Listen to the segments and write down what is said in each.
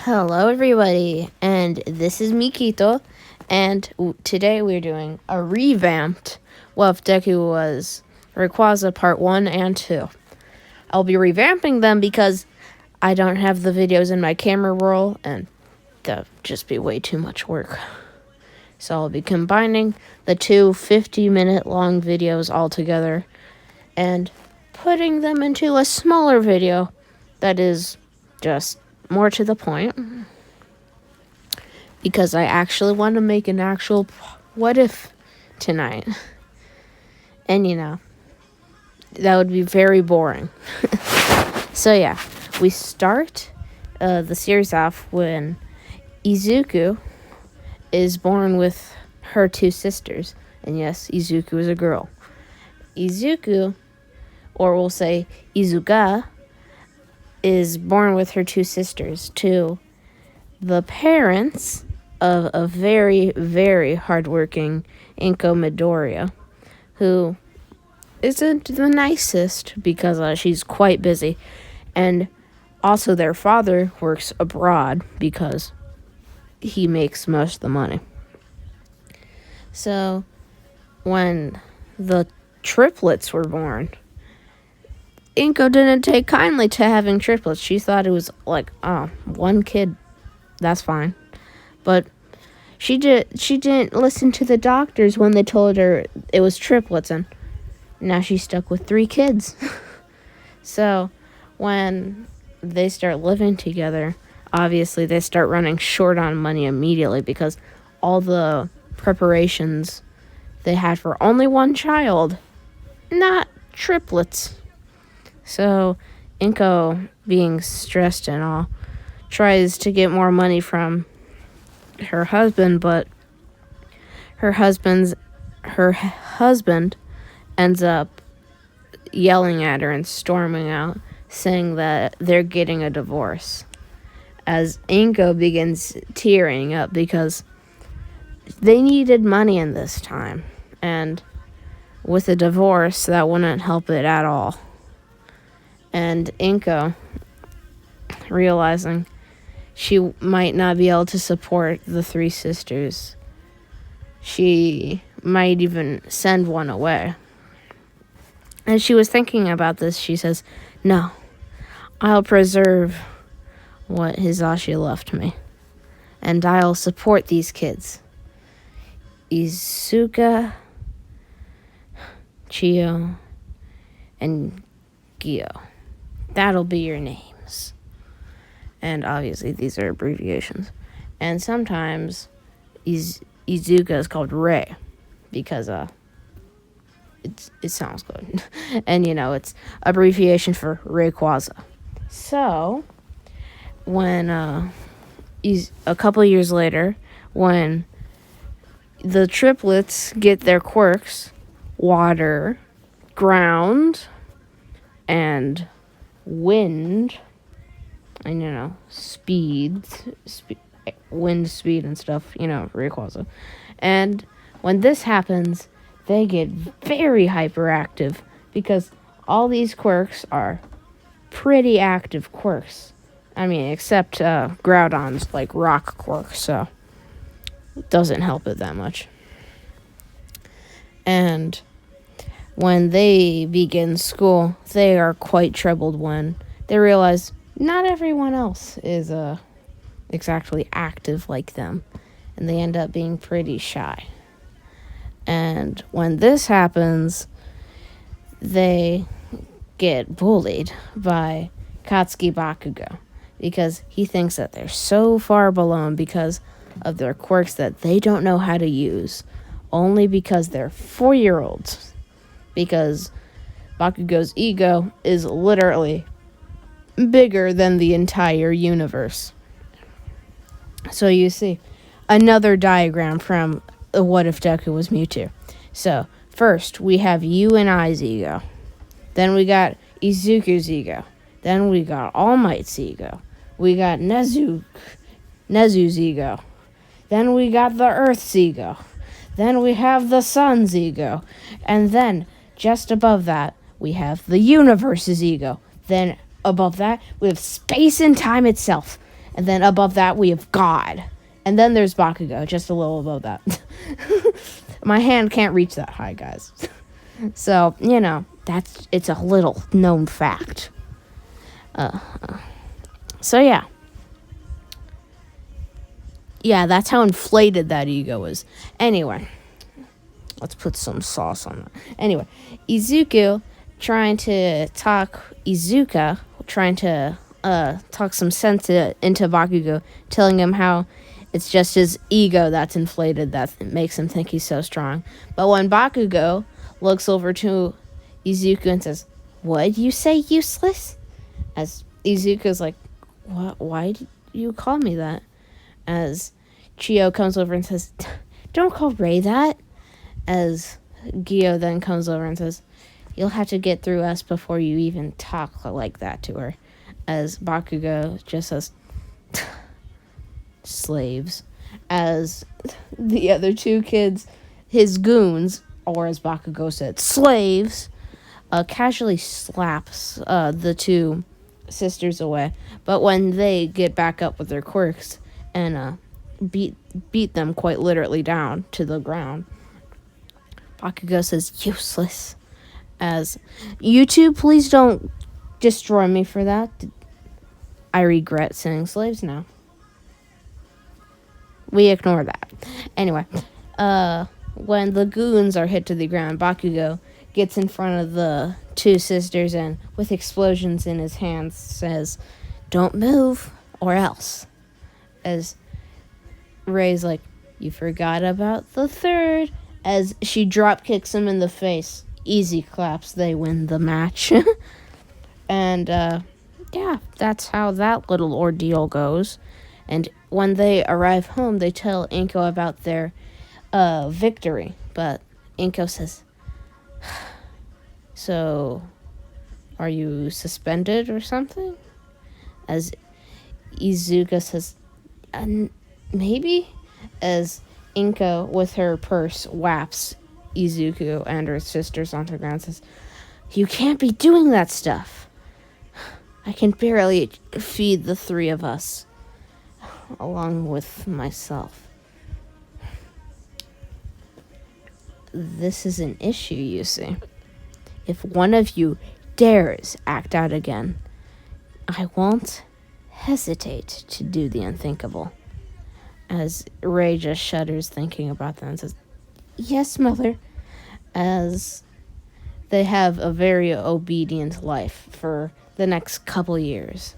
Hello, everybody, and this is Mikito, and today we're doing a revamped What If Deku Was Rayquaza Part 1 and 2. I'll be revamping them because I don't have the videos in my camera roll, and that would just be way too much work. So I'll be combining the two 50-minute long videos all together and putting them into a smaller video that is just more to the point, because I actually want to make an actual what if tonight. And that would be very boring. So yeah, we start the series off when Izuku is born with her two sisters. And yes, Izuku is a girl. Izuku, or we'll say Izuka, is born with her two sisters to the parents of a very, very hardworking Inko Midoriya, who isn't the nicest because she's quite busy. And also their father works abroad because he makes most of the money. So when the triplets were born, Inko didn't take kindly to having triplets. She thought it was like, one kid, that's fine. But she didn't listen to the doctors when they told her it was triplets, and now she's stuck with 3 kids. So when they start living together, obviously they start running short on money immediately because all the preparations they had for only one child, not triplets. So Inko, being stressed and all, tries to get more money from her husband, but her husband ends up yelling at her and storming out, saying that they're getting a divorce. As Inko begins tearing up because they needed money in this time, and with a divorce, that wouldn't help it at all. And Inko, realizing she might not be able to support the 3 sisters, she might even send one away. As she was thinking about this, she says, "No, I'll preserve what Hisashi left me, and I'll support these kids. Izuka, Chio, and Gyo. That'll be your names." And obviously these are abbreviations. And sometimes Izuka is called Ray because it sounds good. And it's abbreviation for Rayquaza. So when a couple years later, when the triplets get their quirks, water, ground, and wind, and speed, wind, speed, and stuff, Rayquaza. And when this happens, they get very hyperactive because all these quirks are pretty active quirks. I mean, except Groudon's like rock quirk, so it doesn't help it that much. And when they begin school, they are quite troubled when they realize not everyone else is exactly active like them, and they end up being pretty shy. And when this happens, they get bullied by Katsuki Bakugo because he thinks that they're so far below him because of their quirks that they don't know how to use, only because they're 4-year-olds. Because Bakugo's ego is literally bigger than the entire universe. So you see, another diagram from What If Deku Was Mewtwo. So first we have you and I's ego. Then we got Izuku's ego. Then we got All Might's ego. We got Nezu's ego. Then we got the Earth's ego. Then we have the Sun's ego. And then just above that, we have the universe's ego. Then above that, we have space and time itself. And then above that, we have God. And then there's Bakugo, just a little above that. My hand can't reach that high, guys. So, it's a little known fact. So, yeah. Yeah, that's how inflated that ego is. Anyway, let's put some sauce on that. Anyway, Izuka trying to talk some sense into Bakugo, telling him how it's just his ego that's inflated that makes him think he's so strong. But when Bakugo looks over to Izuka and says, "What'd you say, useless?" As Izuka's like, "What? Why did you call me that?" As Chio comes over and says, "Don't call Ray that." As Gyo then comes over and says, "You'll have to get through us before you even talk like that to her." As Bakugo just says, "Slaves." As the other two kids, his goons, or as Bakugo said, slaves, casually slaps the two sisters away. But when they get back up with their quirks and beat them quite literally down to the ground, Bakugo says, "Useless." As, "You two, please don't destroy me for that. I regret saying slaves now." We ignore that. Anyway, when the goons are hit to the ground, Bakugo gets in front of the two sisters and, with explosions in his hands, says, "Don't move, or else." As Ray's like, "You forgot about the third." As she drop kicks him in the face. Easy claps, they win the match. And, yeah, that's how that little ordeal goes. And when they arrive home, they tell Inko about their victory. But Inko says, "So, are you suspended or something?" As Izuka says, "Maybe?" As Inko, with her purse, whaps Izuku and her sisters onto the ground and says, "You can't be doing that stuff. I can barely feed the three of us, along with myself. This is an issue, you see. If one of you dares act out again, I won't hesitate to do the unthinkable." As Ray just shudders thinking about that and says, "Yes, Mother." As they have a very obedient life for the next couple years.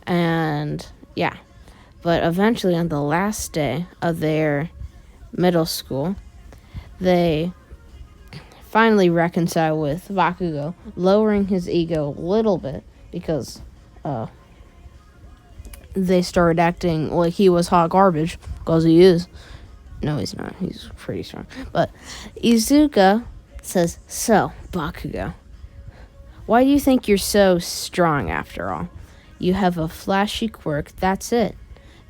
And, yeah. But eventually, on the last day of their middle school, they finally reconcile with Bakugo, lowering his ego a little bit because they started acting like he was hot garbage, because he is. No, he's not. He's pretty strong. But Izuka says, "So, Bakugo, why do you think you're so strong after all? You have a flashy quirk, that's it."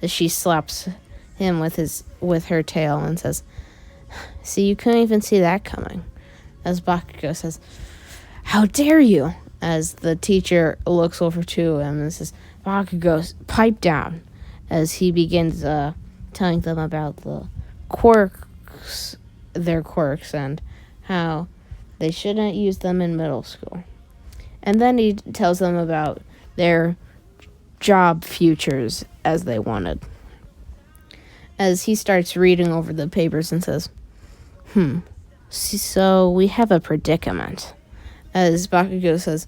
As she slaps him with her tail and says, "See, you couldn't even see that coming." As Bakugo says, "How dare you?" As the teacher looks over to him and says, "Bakugo, pipe down." As he begins telling them about the quirks, their quirks, and how they shouldn't use them in middle school. And then he tells them about their job futures as they wanted. As he starts reading over the papers and says, "So we have a predicament." As Bakugo says,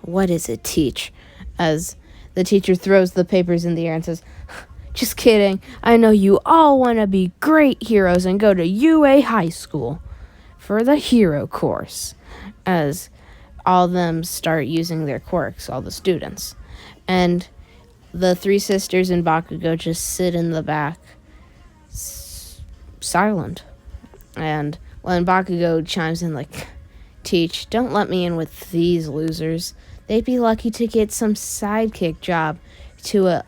"What does it teach?" As the teacher throws the papers in the air and says, "Just kidding. I know you all want to be great heroes and go to UA High School for the hero course." As all of them start using their quirks, all the students. And the three sisters and Bakugo just sit in the back, silent. And when Bakugo chimes in like, "Teach, don't let me in with these losers. They'd be lucky to get some sidekick job to a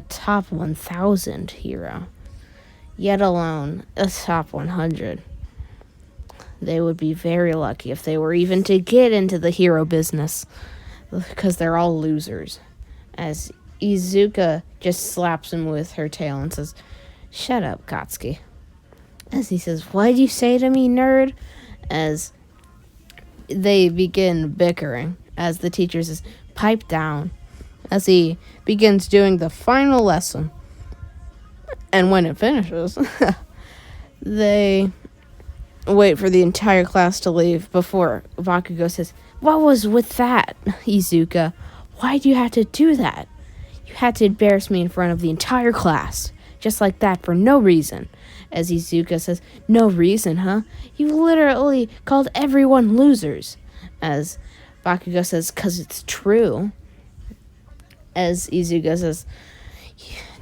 top 1,000 hero, yet alone a top 100. They would be very lucky if they were even to get into the hero business, because they're all losers." As Izuka just slaps him with her tail and says, "Shut up, Katsuki." As he says, "What'd you say to me, nerd?" As they begin bickering, as the teacher says, "Pipe down," as he begins doing the final lesson. And when it finishes, they wait for the entire class to leave before Bakugo says, "What was with that, Izuka? Why do you have to do that? You had to embarrass me in front of the entire class, just like that, for no reason." As Izuka says, "No reason, huh? You literally called everyone losers." As Bakugo says, "'Cause it's true." As Izuka says,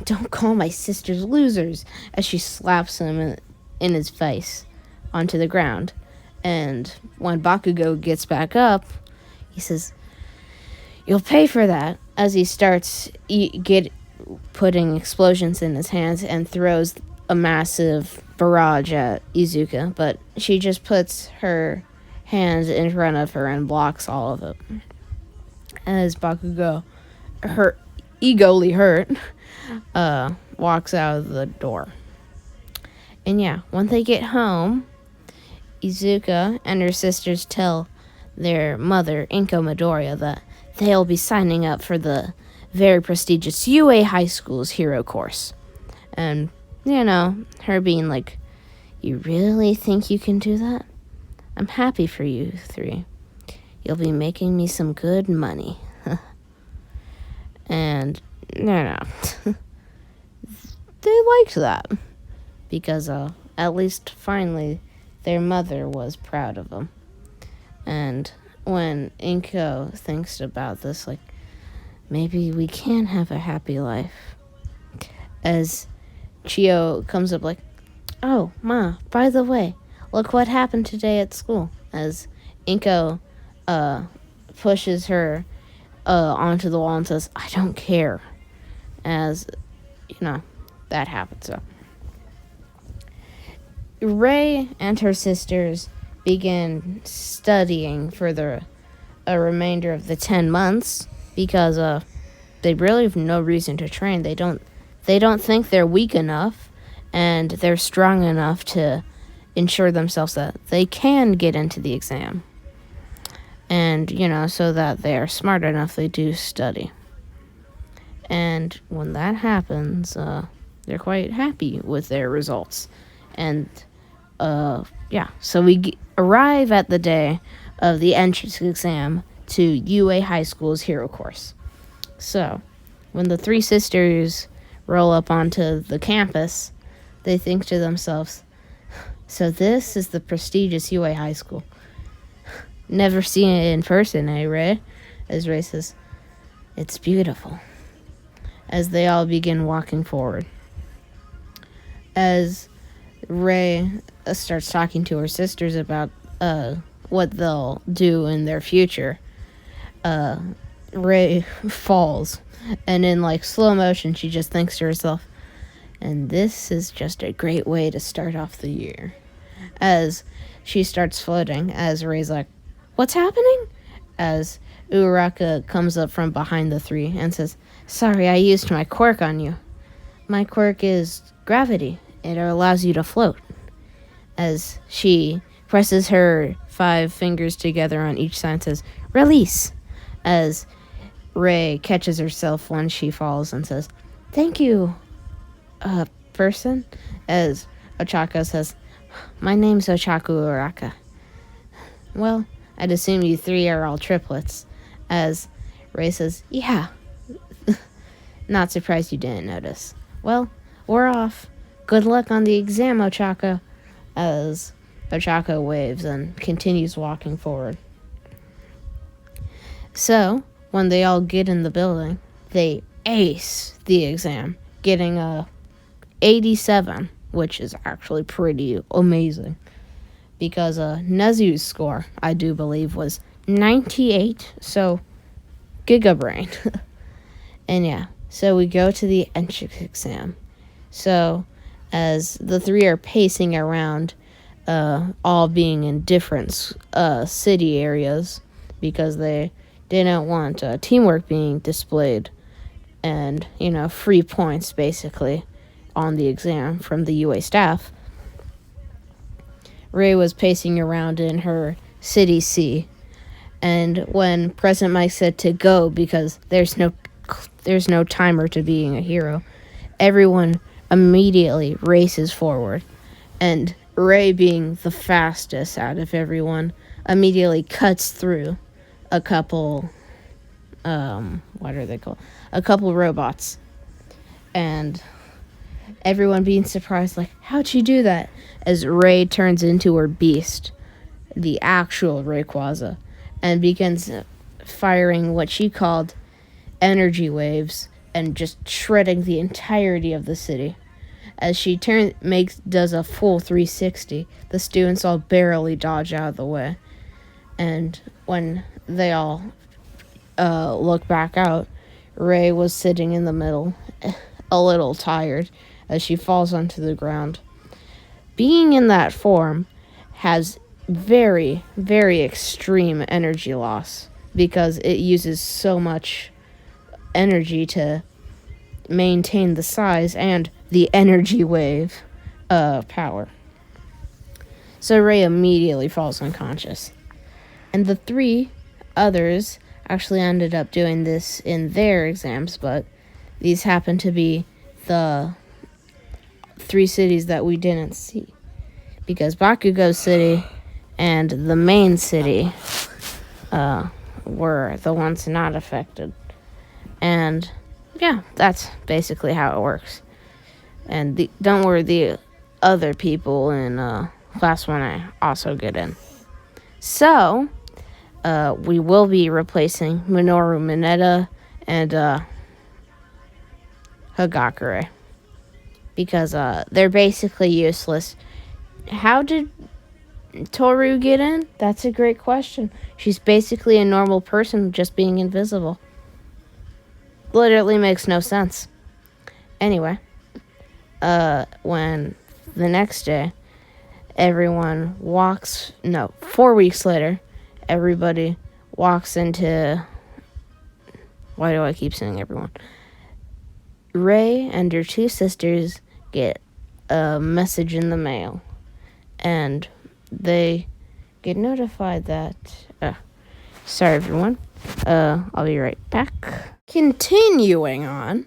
"Don't call my sisters losers," as she slaps him in his face onto the ground. And when Bakugo gets back up, he says, "You'll pay for that," as he starts putting explosions in his hands and throws a massive barrage at Izuka, but she just puts her hand in front of her and blocks all of it. As Bakugo, egoly hurt, walks out of the door. And yeah, when they get home, Izuka and her sisters tell their mother, Inko Midoriya, that they'll be signing up for the very prestigious UA High School's hero course. And, her being like, "You really think you can do that? I'm happy for you three. You'll be making me some good money." And, no. They liked that. Because, at least finally, their mother was proud of them. And when Inko thinks about this, like, maybe we can have a happy life. As Chio comes up like, "Oh, Ma, by the way, look what happened today at school." As Inko pushes her onto the wall and says, "I don't care." As, that happens. So Ray and her sisters begin studying for the remainder of the 10 months because they really have no reason to train. They don't think they're weak enough and they're strong enough to ensure themselves that they can get into the exam. And, so that they are smart enough, they do study. And when that happens, they're quite happy with their results. And, so we arrive at the day of the entrance exam to UA High School's hero course. So, when the three sisters roll up onto the campus, they think to themselves, "So this is the prestigious UA High School. Never seen it in person, eh, Ray?" As Ray says, "It's beautiful." As they all begin walking forward. As Ray starts talking to her sisters about what they'll do in their future, Ray falls. And in slow motion, she just thinks to herself, "And this is just a great way to start off the year." As she starts floating, as Ray's like, "What's happening?" As Uraraka comes up from behind the three and says, "Sorry, I used my quirk on you." "My quirk is gravity. It allows you to float." As she presses her 5 fingers together on each side and says, "Release." As Ray catches herself when she falls and says, "Thank you, person." As Ochako says, "My name's Ochaku Uraka." "Well, I'd assume you 3 are all triplets." As Ray says, "Yeah." "Not surprised you didn't notice." "Well, we're off. Good luck on the exam, Ochako." As Ochako waves and continues walking forward. So, when they all get in the building, they ace the exam, getting a 87, which is actually pretty amazing. Because Nezu's score, I do believe, was 98, so gigabrain. And yeah, so we go to the entrance exam. So, as the 3 are pacing around, all being in different city areas, because they didn't want teamwork being displayed and, free points, basically, on the exam from the UA staff, Ray was pacing around in her City C, and when President Mike said to go because there's no timer to being a hero, everyone immediately races forward, and Ray, being the fastest out of everyone, immediately cuts through a couple, what are they called? A couple robots. And everyone being surprised, like, how'd she do that? As Ray turns into her beast, the actual Rayquaza, and begins firing what she called energy waves and just shredding the entirety of the city. As she does a full 360, the students all barely dodge out of the way. And when they all look back out, Ray was sitting in the middle, a little tired, as she falls onto the ground. Being in that form has very, very extreme energy loss because it uses so much energy to maintain the size and the energy wave power. So Ray immediately falls unconscious. And the 3 others actually ended up doing this in their exams, but these happen to be the 3 cities that we didn't see. Because Bakugo City and the main city were the ones not affected. And yeah, that's basically how it works. And don't worry, the other people in Class 1A also get in. So, we will be replacing Minoru Mineta and Hagakure. Because they're basically useless. How did Toru get in? That's a great question. She's basically a normal person just being invisible. Literally makes no sense. Anyway, when the next day, 4 weeks later, everybody walks into... Why do I keep saying everyone? Ray and her 2 sisters get a message in the mail, and they get notified that... sorry, everyone. I'll be right back. Continuing on,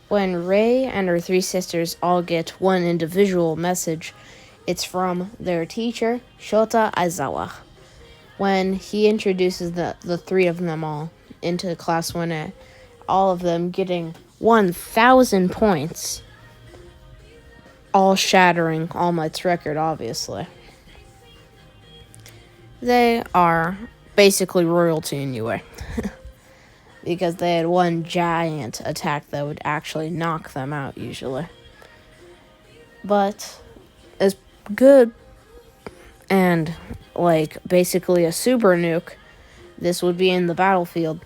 when Ray and her 3 sisters all get one individual message, it's from their teacher, Shota Aizawa. When he introduces the 3 of them all into Class 1A, all of them getting 1,000 points, all shattering All Might's record, obviously. They are basically royalty in UA. Because they had one giant attack that would actually knock them out, usually. But as good and, basically a super nuke, this would be in the battlefield.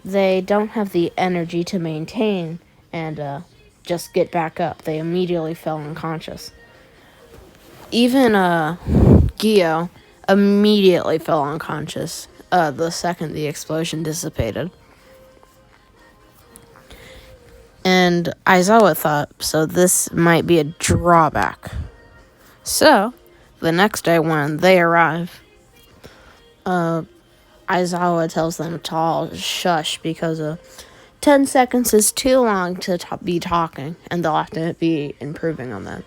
They don't have the energy to maintain and just get back up. They immediately fell unconscious. Even Gio immediately fell unconscious the second the explosion dissipated. And Aizawa thought, so this might be a drawback. So, the next day when they arrive, Aizawa tells them to all shush because 10 seconds is too long to be talking, and they'll have to be improving on that.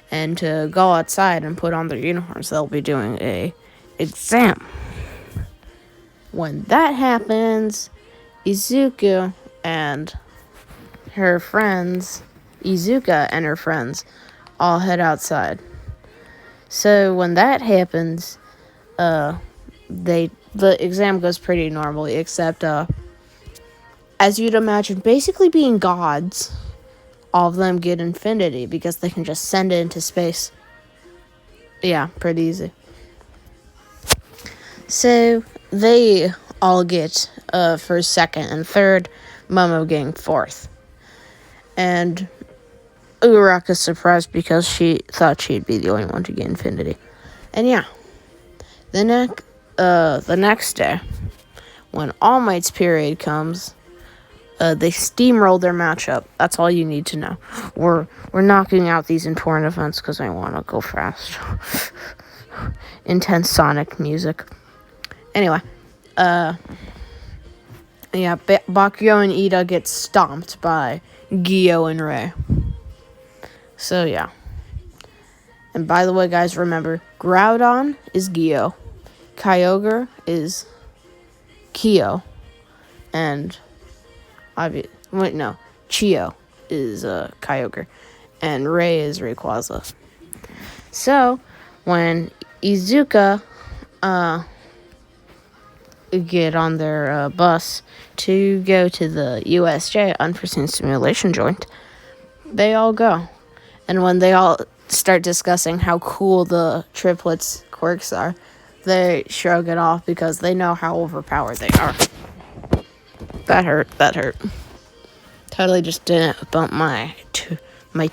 And to go outside and put on their uniforms, they'll be doing a exam. When that happens, Izuka and her friends all head outside. So when that happens, the exam goes pretty normally, except as you'd imagine, basically being gods, all of them get infinity because they can just send it into space. Yeah, pretty easy. So they all get first, second, and third, Momo getting fourth. And Uraraka's surprised because she thought she'd be the only one to get infinity. And yeah, the next day, when All Might's period comes, They steamrolled their matchup. That's all you need to know. We're knocking out these important events because I want to go fast. Intense Sonic music. Anyway, Bakugo and Ida get stomped by Gio and Ray. So yeah. And by the way, guys, remember, Groudon is Gio, Kyogre is Kyo, and Chio is Kyogre, and Ray is Rayquaza. So when Izuka get on their bus to go to the USJ Unforeseen Simulation Joint, they all go. And when they all start discussing how cool the Triplets quirks are, they shrug it off because they know how overpowered they are. That hurt. Totally just didn't bump my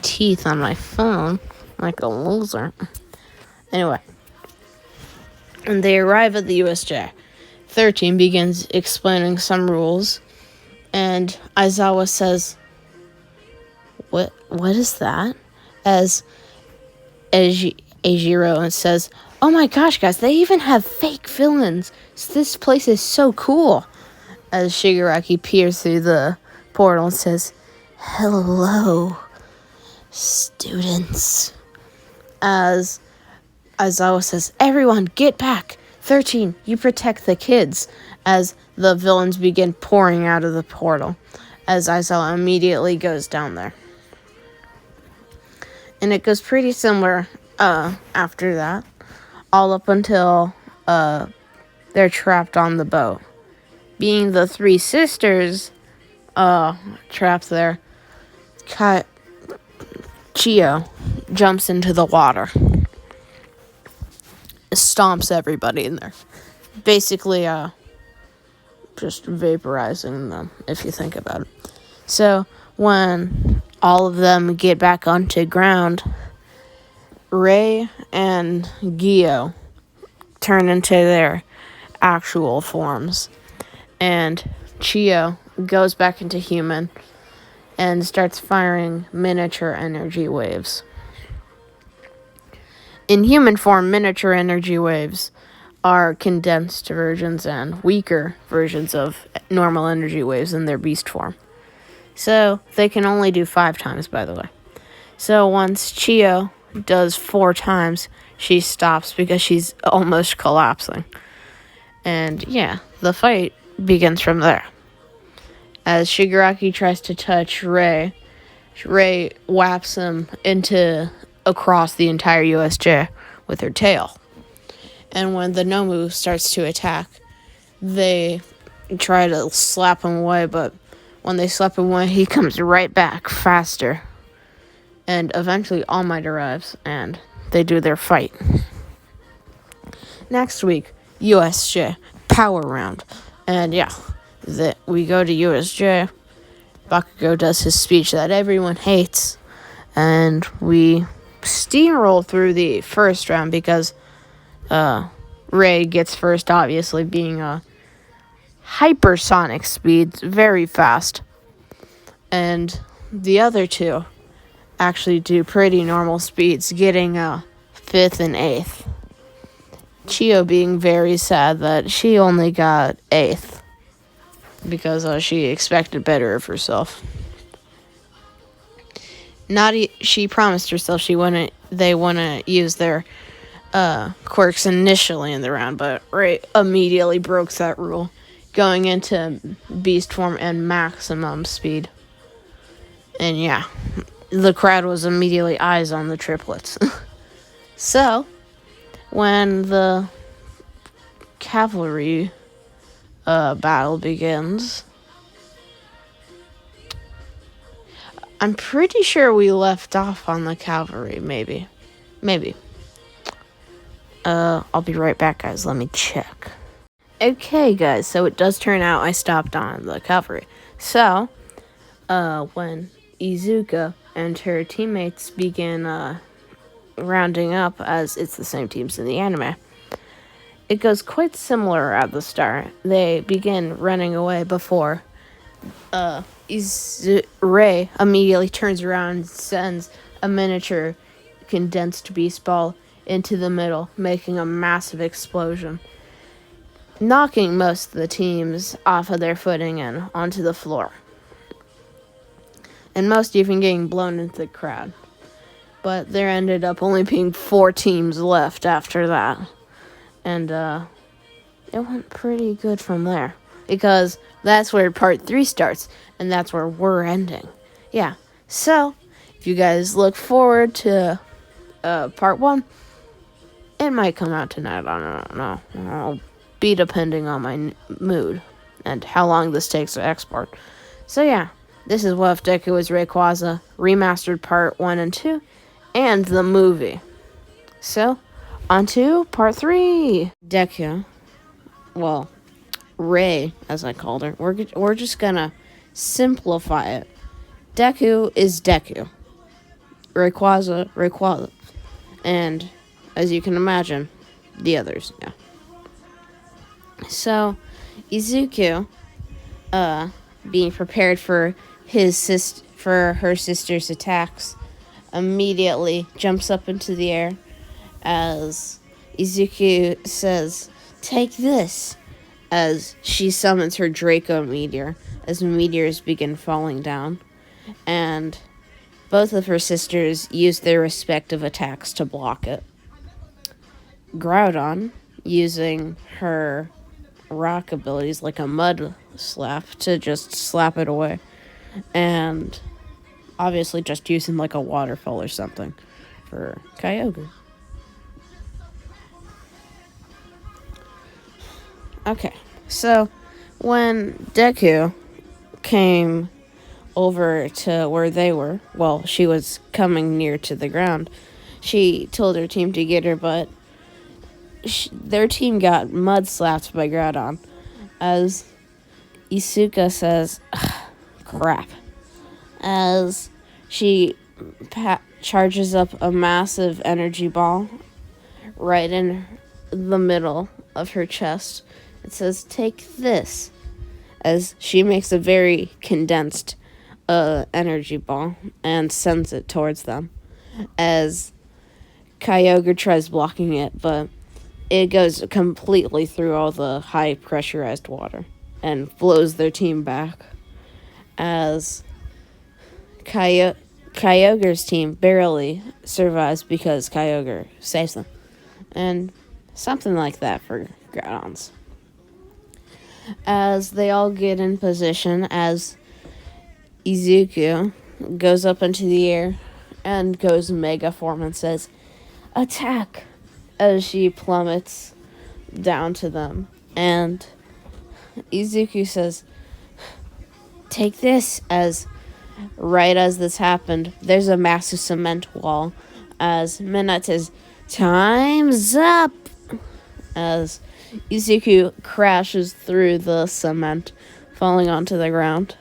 teeth on my phone like a loser. Anyway, and they arrive at the USJ. 13 begins explaining some rules, and Aizawa says, What is that? As Eijiro says, "Oh my gosh, guys, they even have fake villains. This place is so cool." As Shigaraki peers through the portal and says, "Hello, students." As Aizawa says, "Everyone, get back. 13, you protect the kids." As the villains begin pouring out of the portal. As Aizawa immediately goes down there. And it goes pretty similar after that. All up until they're trapped on the boat. Being the three sisters trapped there, Chio jumps into the water. Stomps everybody in there. Basically, just vaporizing them, if you think about it. So, when all of them get back onto ground, Ray and Gio turn into their actual forms. And Chio goes back into human and starts firing miniature energy waves. In human form, miniature energy waves are condensed versions and weaker versions of normal energy waves in their beast form. So, they can only do 5 times, by the way. So, once Chio does 4 times, she stops because she's almost collapsing. And, yeah, the fight begins from there. As Shigaraki tries to touch Ray whaps him across the entire USJ with her tail. And when the Nomu starts to attack, they try to slap him away, but when they slap him away, he comes right back faster. And eventually All Might arrives, and they do their fight. Next week, USJ Power Round. And yeah, we go to USJ. Bakugo does his speech that everyone hates. And we steamroll through the first round because Ray gets first, obviously, being a hypersonic speed, very fast. And the other two actually do pretty normal speeds, getting 5th and 8th. Chio being very sad that she only got 8th because she expected better of herself. She promised herself they wouldn't use their quirks initially in the round, but Ray immediately broke that rule, going into beast form and maximum speed. And yeah, the crowd was immediately eyes on the triplets. So, when the cavalry battle begins, I'm pretty sure we left off on the cavalry, maybe. I'll be right back, guys. Let me check. Okay, guys, so it does turn out I stopped on the cavalry. So, when Izuka and her teammates begin rounding up, as it's the same teams in the anime, it goes quite similar at the start. They begin running away before Ray immediately turns around and sends a miniature condensed beast ball into the middle, making a massive explosion, knocking most of the teams off of their footing and onto the floor. And most even getting blown into the crowd. But there ended up only being 4 teams left after that. And it went pretty good from there. Because that's where part 3 starts. And that's where we're ending. Yeah. So, if you guys look forward to part 1, it might come out tonight. I don't know. I'll be depending on my mood and how long this takes to export. So yeah, this is What If Deku Was Rayquaza, remastered part 1 and 2, and the movie. So, on to part 3. Deku, well, Ray, as I called her. We're just gonna simplify it. Deku is Deku. Rayquaza. And, as you can imagine, the others, yeah. So, Izuku, being prepared for her sister's attacks, immediately jumps up into the air as Izuku says, "Take this," as she summons her Draco meteor as meteors begin falling down, and both of her sisters use their respective attacks to block it. Groudon, using her rock abilities like a mud slap to just slap it away, and obviously just using like a waterfall or something for Kyogre. Okay, so when Deku came over to where they were, well, she was coming near to the ground, she told her team to get her, but their team got mud slapped by Groudon, as Isuka says, crap, as she charges up a massive energy ball right in the middle of her chest. It says, "Take this," as she makes a very condensed energy ball and sends it towards them, as Kyogre tries blocking it, but it goes completely through all the high pressurized water and blows their team back, as Kyogre's team barely survives because Kyogre saves them. And something like that for Groudon's. As they all get in position, as Izuku goes up into the air and goes mega form and says, "Attack!" as she plummets down to them. And Izuku says, "Take this," as right as this happened, there's a massive cement wall, as Midnight says, "Time's up!" as Izuku crashes through the cement, falling onto the ground,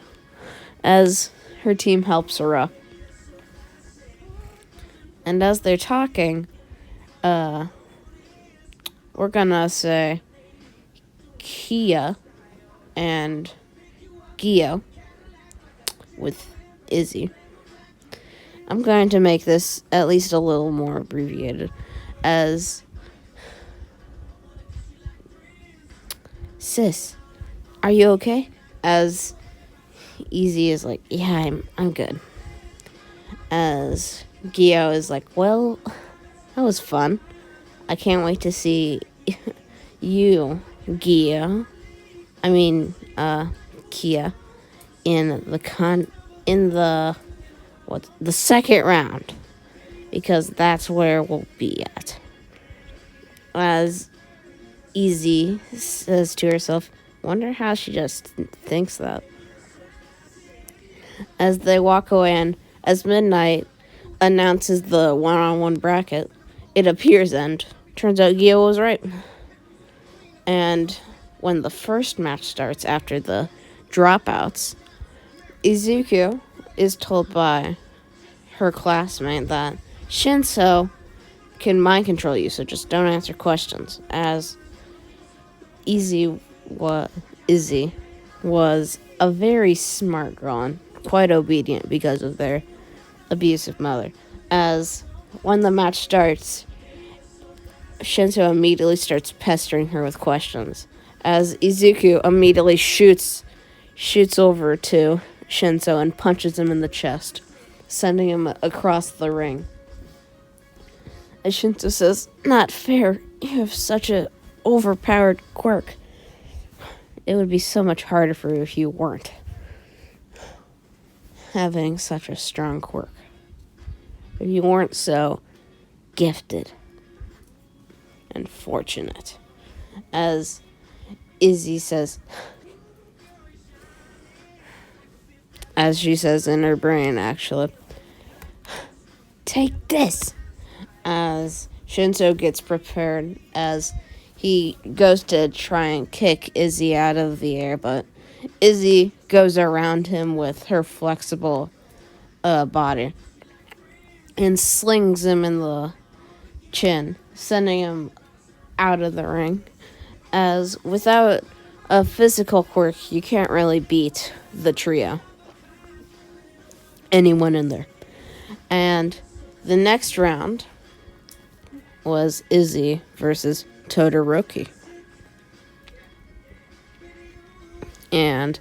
as her team helps her up. And as they're talking, we're gonna say Kia and Gio with Izzy. I'm going to make this at least a little more abbreviated, as "Sis, are you okay?" As Izzy is like, "Yeah, I'm good." As Gio is like, "Well, that was fun. I can't wait to see you, Gio. I mean, Kia, in the second round, because that's where we'll be at." As Izzy says to herself, "Wonder how she just thinks that." As they walk away, and as Midnight announces the one-on-one bracket, it appears, and turns out Gio was right. And when the first match starts after the dropouts, Izuku is told by her classmate that Shinso can mind control you, so just don't answer questions, as Izzy was a very smart girl and quite obedient because of their abusive mother. As when the match starts, Shinso immediately starts pestering her with questions. As Izuku immediately shoots over to Shinso and punches him in the chest, sending him across the ring. As Shinso says, "Not fair. You have such a overpowered quirk. It would be so much harder for you if you weren't having such a strong quirk. If you weren't so gifted and fortunate." As Izzy says, as she says in her brain, actually, "Take this." As Shinso gets prepared, as he goes to try and kick Izzy out of the air, but Izzy goes around him with her flexible body and slings him in the chin, sending him out of the ring. As without a physical quirk, you can't really beat the trio. Anyone in there. And the next round was Izzy versus Todoroki. And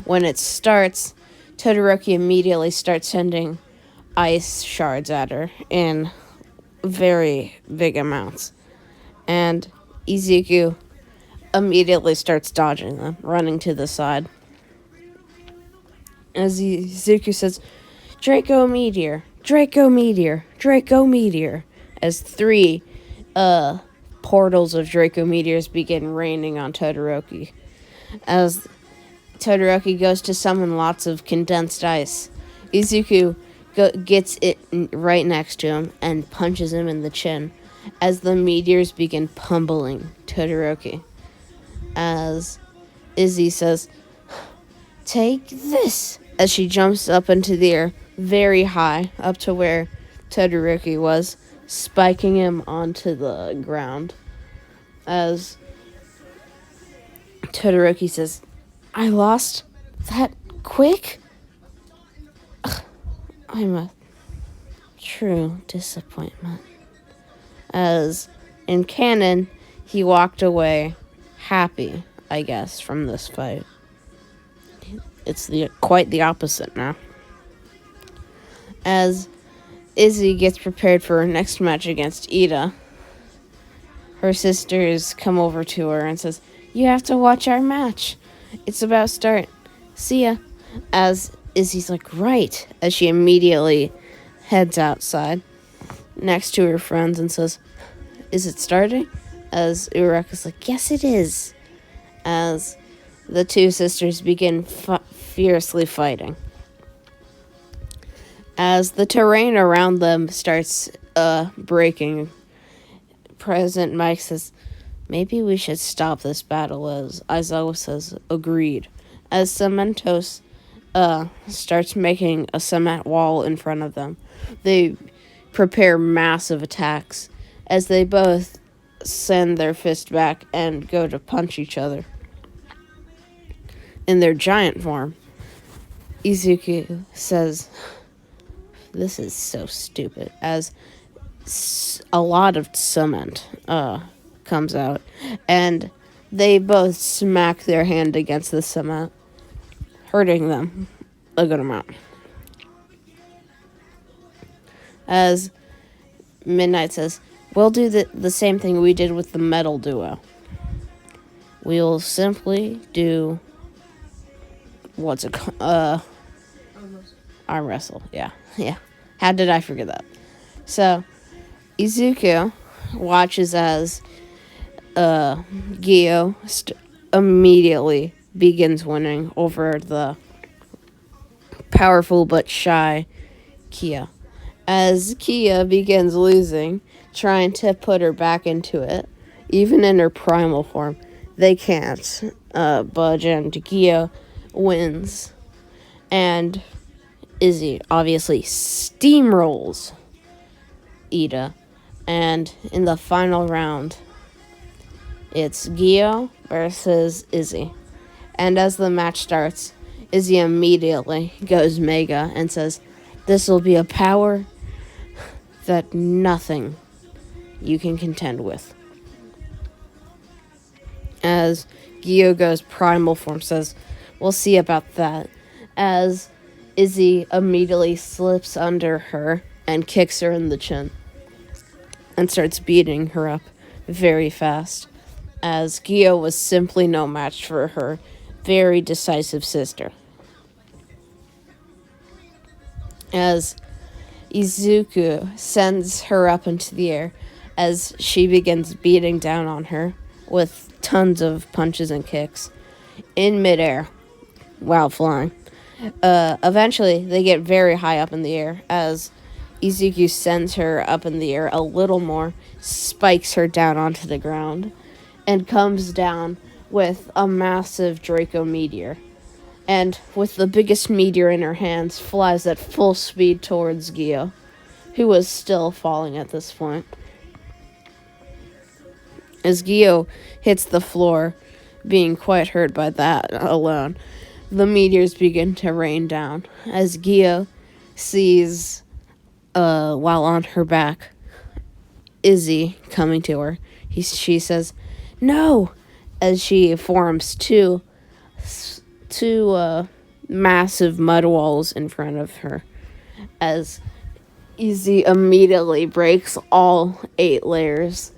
when it starts, Todoroki immediately starts sending ice shards at her in very big amounts. And Izuku immediately starts dodging them, running to the side. As Izuku says, "Draco Meteor, Draco Meteor, Draco Meteor," as 3 portals of Draco Meteors begin raining on Todoroki. As Todoroki goes to summon lots of condensed ice, Izuku gets it right next to him and punches him in the chin as the meteors begin pummeling Todoroki. As Izzy says, "Take this," as she jumps up into the air very high, up to where Todoroki was, spiking him onto the ground. As Todoroki says, "I lost that quick? Ugh, I'm a true disappointment." As in canon, he walked away happy, I guess, from this fight. It's quite the opposite now. As Izzy gets prepared for her next match against Ida, her sisters come over to her and says, "You have to watch our match. It's about to start. See ya." As Izzy's like, "Right," as she immediately heads outside next to her friends and says, "Is it starting?" As Uraraka's like, "Yes, it is." As the 2 sisters begin fiercely fighting. As the terrain around them starts breaking, President Mike says, "Maybe we should stop this battle," as Aizawa says, "Agreed." As Cementos starts making a cement wall in front of them, they prepare massive attacks as they both send their fist back and go to punch each other in their giant form. Izuku says, "This is so stupid," as a lot of cement comes out, and they both smack their hand against the cement, hurting them a good amount. As Midnight says, "We'll do the same thing we did with the metal duo. We'll simply do, what's it called? Arm wrestle. Yeah. How did I forget that?" So, Izuku watches as Gyo immediately begins winning over the powerful but shy Kia. As Kia begins losing, trying to put her back into it, even in her primal form, they can't budge, and Gyo wins. And Izzy obviously steamrolls Ida. And in the final round, it's Gyo versus Izzy. And as the match starts, Izzy immediately goes mega and says, "This will be a power that nothing you can contend with." As Gyo goes primal form, says, "We'll see about that." As Izzy immediately slips under her and kicks her in the chin and starts beating her up very fast, as Gyo was simply no match for her very decisive sister. As Izuku sends her up into the air as she begins beating down on her with tons of punches and kicks in midair while flying. Eventually, they get very high up in the air as Izuku sends her up in the air a little more, spikes her down onto the ground, and comes down with a massive Draco meteor. And with the biggest meteor in her hands, flies at full speed towards Gyo, who was still falling at this point. As Gyo hits the floor, being quite hurt by that alone, the meteors begin to rain down. As Gyo sees, while on her back, Izzy coming to her, she says, "No!" as she forms two massive mud walls in front of her. As Izzy immediately breaks all 8 layers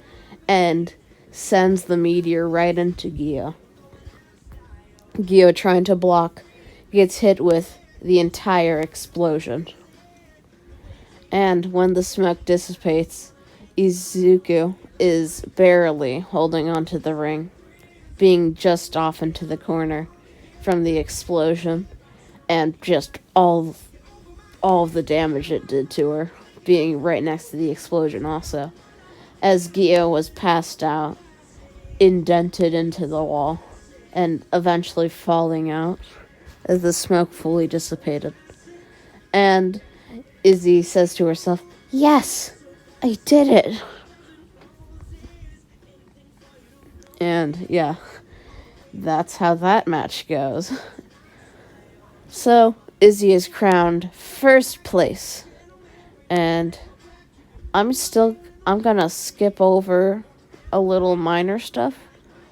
and sends the meteor right into Gyo. Gyo, trying to block, gets hit with the entire explosion. And when the smoke dissipates, Izuku is barely holding onto the ring, being just off into the corner from the explosion, and just all of the damage it did to her, being right next to the explosion also, as Gyo was passed out, indented into the wall, and eventually falling out as the smoke fully dissipated. And Izzy says to herself, "Yes, I did it." And yeah, that's how that match goes. So Izzy is crowned first place, and I'm gonna skip over a little minor stuff,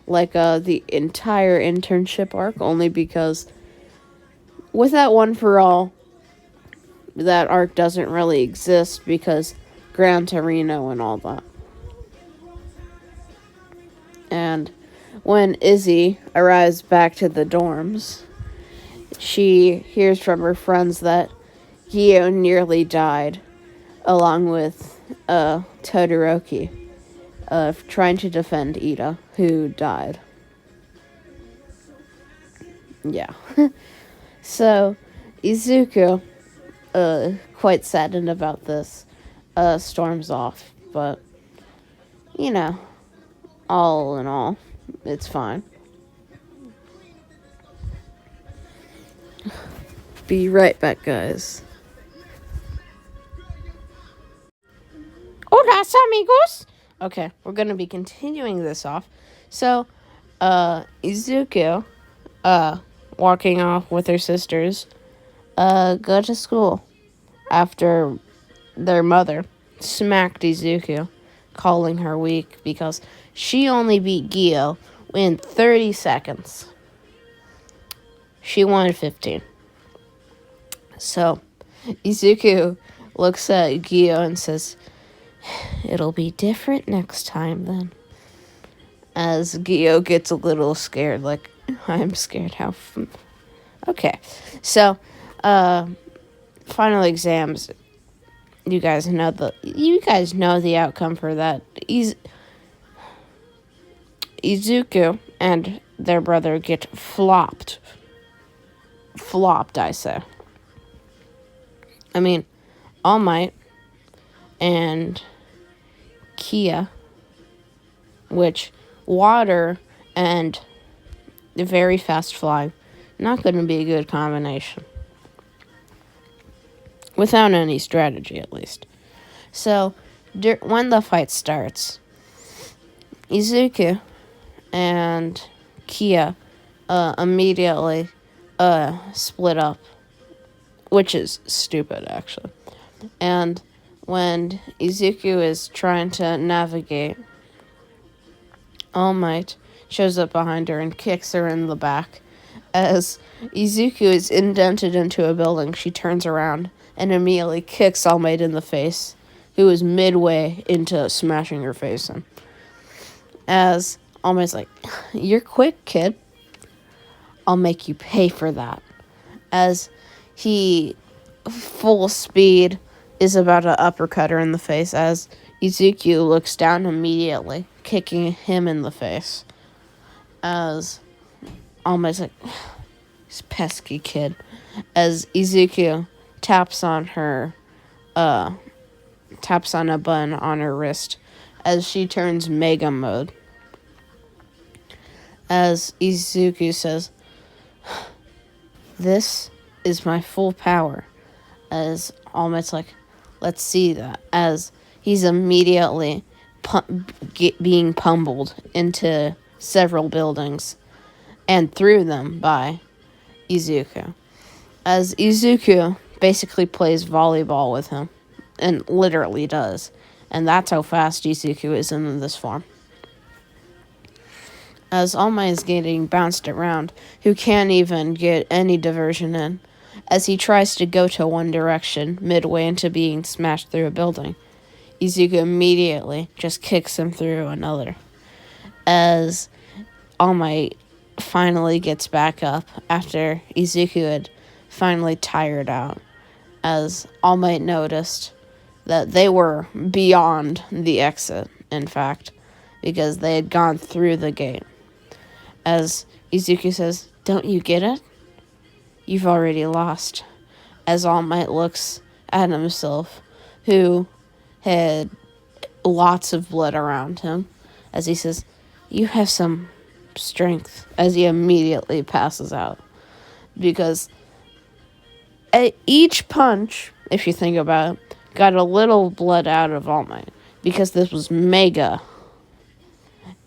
like the entire internship arc, only because with that One for All, that arc doesn't really exist because Gran Torino and all that. And when Izzy arrives back to the dorms, she hears from her friends that Gyo nearly died, along with Todoroki, trying to defend Ida, who died. Yeah. So, Izuku, quite saddened about this, storms off, but, you know, all in all, it's fine. Be right back, guys. Hola, amigos! Okay, we're gonna be continuing this off. So, Izuku, walking off with her sisters, go to school after their mother smacked Izuku, calling her weak because she only beat Gyo in 30 seconds. She won 15. So, Izuku looks at Gyo and says, "It'll be different next time, then." As Gyo gets a little scared, like, "I'm scared how..." Okay, so, final exams. You guys know the outcome for that. Izuku and their brother get flopped. Flopped, I say. I mean, All Might and Kia, which water and very fast flying, not going to be a good combination. Without any strategy, at least. So, when the fight starts, Izuku and Kia immediately split up, which is stupid, actually. And when Izuku is trying to navigate, All Might shows up behind her and kicks her in the back. As Izuku is indented into a building, she turns around and immediately kicks All Might in the face, who is midway into smashing her face in. As All Might's like, "You're quick, kid. I'll make you pay for that." As he, full speed, is about to uppercut her in the face, as Izuku looks down immediately, kicking him in the face. As All Might's like, "This pesky kid." As Izuku taps on a button on her wrist, as she turns Mega Mode. As Izuku says, "This is my full power." As All Might's like, "Let's see that." As he's immediately being pummeled into several buildings and through them by Izuku. As Izuku basically plays volleyball with him, and literally does. And that's how fast Izuku is in this form. As All Might is getting bounced around, who can't even get any diversion in, as he tries to go to one direction midway into being smashed through a building, Izuku immediately just kicks him through another. As All Might finally gets back up after Izuku had finally tired out, as All Might noticed that they were beyond the exit, in fact, because they had gone through the gate. As Izuku says, "Don't you get it? You've already lost." As All Might looks at himself, who had lots of blood around him, as he says, "You have some strength," as he immediately passes out. Because at each punch, if you think about it, got a little blood out of All Might. Because this was Mega.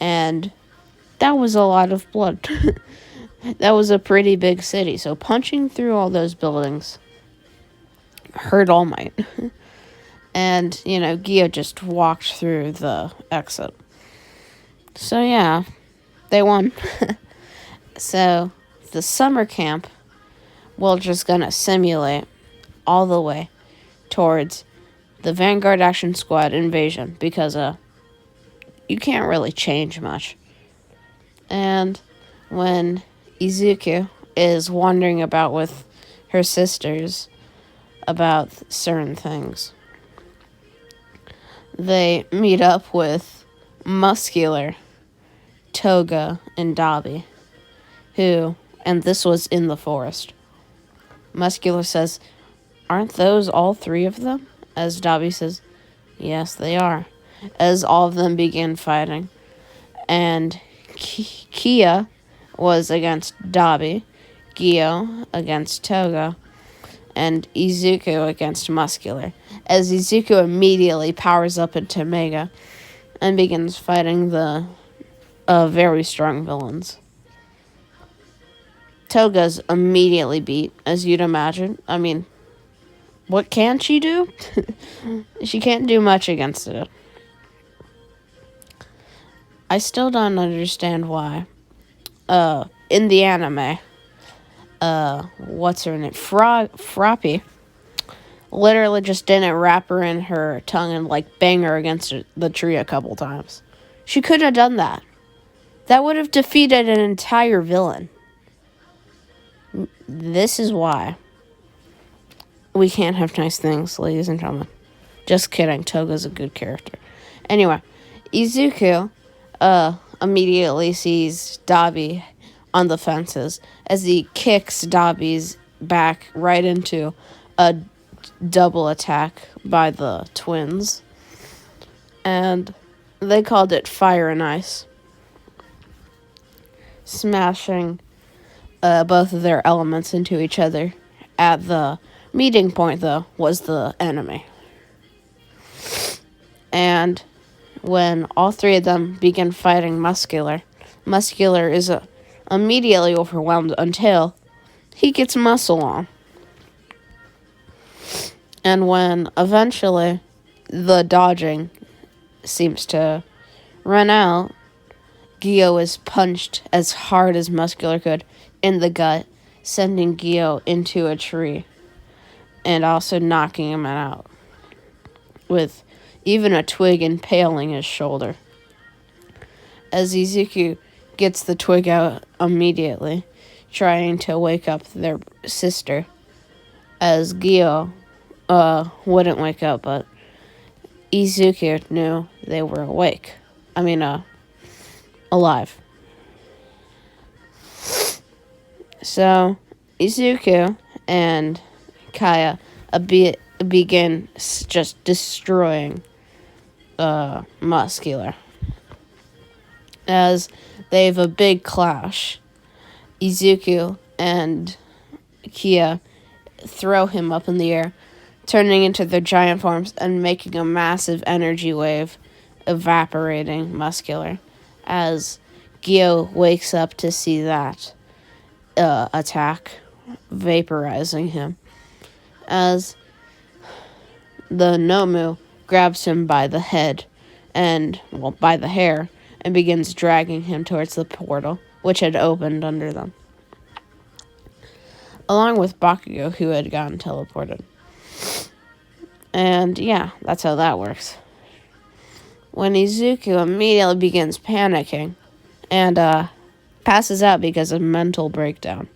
And that was a lot of blood. That was a pretty big city. So punching through all those buildings hurt All Might. And, Gyo just walked through the exit. So, yeah, they won. So, the summer camp, we're just gonna simulate all the way towards the Vanguard Action Squad invasion. Because, you can't really change much. And when Izuku is wandering about with her sisters about certain things, they meet up with Muscular, Toga, and Dabi, who, and this was in the forest. Muscular says, "Aren't those all three of them?" As Dabi says, "Yes, they are." As all of them begin fighting. And Kia was against Dabi, Gyo against Toga, and Izuku against Muscular. As Izuku immediately powers up into Mega and begins fighting the very strong villains. Toga's immediately beat, as you'd imagine. I mean, what can she do? She can't do much against it. I still don't understand why. In the anime, what's her name? Froppy literally just didn't wrap her in her tongue and bang her against the tree a couple times. She could have done that. That would have defeated an entire villain. This is why we can't have nice things, ladies and gentlemen. Just kidding. Toga's a good character. Anyway, Izuku immediately sees Dabi on the fences as he kicks Dabi's back right into a double attack by the twins. And they called it Fire and Ice. Smashing both of their elements into each other. At the meeting point, though, was the enemy. And when all three of them begin fighting Muscular is immediately overwhelmed until he gets muscle on. And when eventually the dodging seems to run out, Gio is punched as hard as Muscular could in the gut, sending Gio into a tree and also knocking him out, with even a twig impaling his shoulder. As Izuku gets the twig out immediately, trying to wake up their sister, as Gio wouldn't wake up, but Izuku knew they were awake. Alive. So, Izuku and Kaya begin just destroying Muscular. As they have a big clash, Izuku and Kia throw him up in the air, turning into their giant forms and making a massive energy wave, evaporating Muscular. As Gio wakes up to see that attack, vaporizing him. As the Nomu grabs him by the head by the hair, and begins dragging him towards the portal, which had opened under them, along with Bakugo, who had gotten teleported. And yeah, that's how that works. When Izuku immediately begins panicking and passes out because of mental breakdown.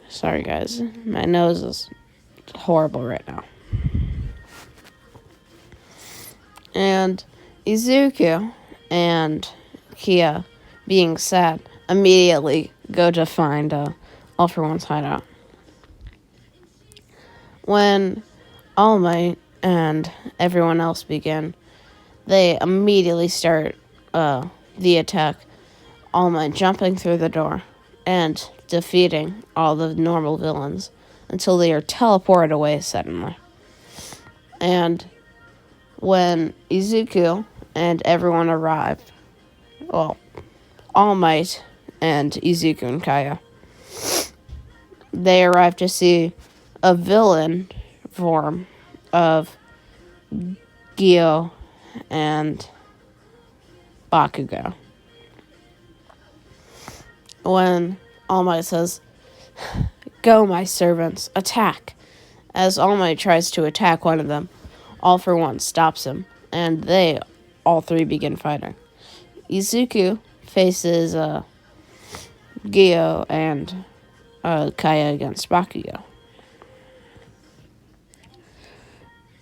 Sorry, guys. My nose is horrible right now. And Izuku and Kia, being sad, immediately go to find All For One's hideout. When All Might and everyone else begin, they immediately start the attack, All Might jumping through the door and defeating all the normal villains until they are teleported away suddenly. And when Izuku and everyone arrive, well, All Might and Izuku and Kaya, they arrive to see a villain form of Gio and Bakugo. When All Might says, "Go, my servants, attack," as All Might tries to attack one of them, All For One stops him, and they all three begin fighting. Izuku faces Gio and Kaya against Bakugo.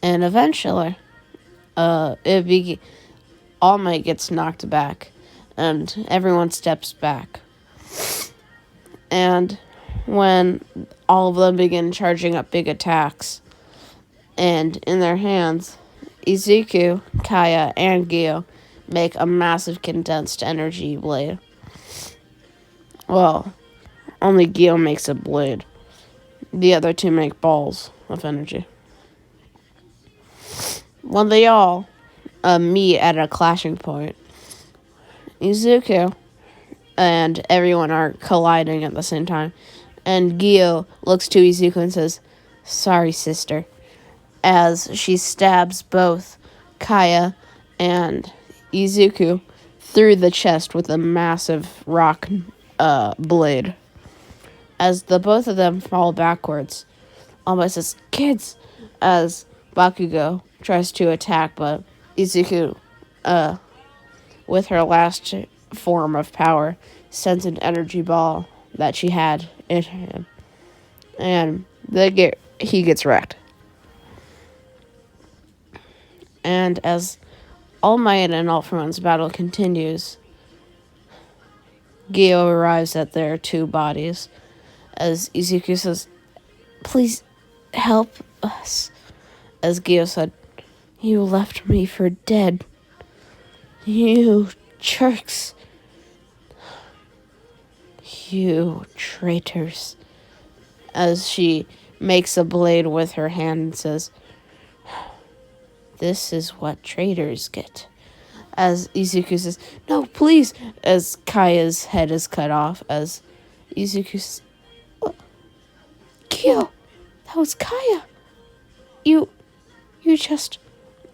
And eventually, All Might gets knocked back, and everyone steps back. And when all of them begin charging up big attacks, and in their hands, Izuku, Kaya, and Gio make a massive condensed energy blade. Well, only Gio makes a blade. The other two make balls of energy. When they all meet at a clashing point, Izuku and everyone are colliding at the same time, and Gio looks to Izuku and says, "Sorry, sister," as she stabs both Kaya and Izuku through the chest with a massive rock blade. As the both of them fall backwards, All Might says, "Kids," as Bakugo tries to attack, but Izuku, with her last form of power, sends an energy ball that she had in him, and he gets wrecked. And as All Might and All For One's battle continues, Gio arrives at their two bodies, as Izuku says, "Please help us." As Gio said, "You left me for dead. You jerks. You traitors." As she makes a blade with her hand and says, "This is what traitors get." As Izuku says, "No, please," as Kaya's head is cut off, as Izuku says, Gio, that was Kaya. You just...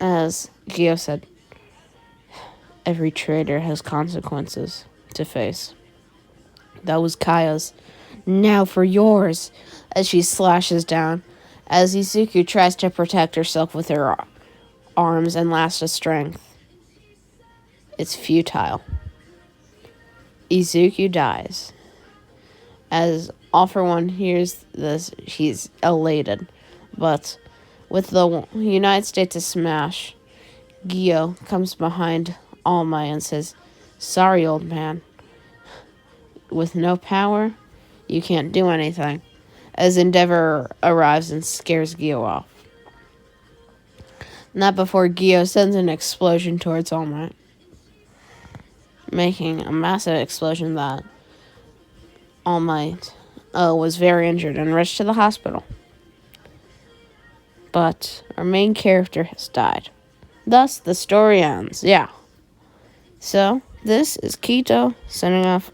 As Gio said, every traitor has consequences to face. That was Kaya's. Now for yours, as she slashes down, as Izuku tries to protect herself with her arms and last of strength. It's futile. Izuku dies. As All For One hears this, he's elated. But with the United States to smash, Gio comes behind All Might and says, "Sorry, old man. With no power, you can't do anything." As Endeavor arrives and scares Gio off. Not before Gio sends an explosion towards All Might, making a massive explosion that All Might was very injured and rushed to the hospital. But our main character has died. Thus, the story ends. Yeah. So, this is Keto signing off.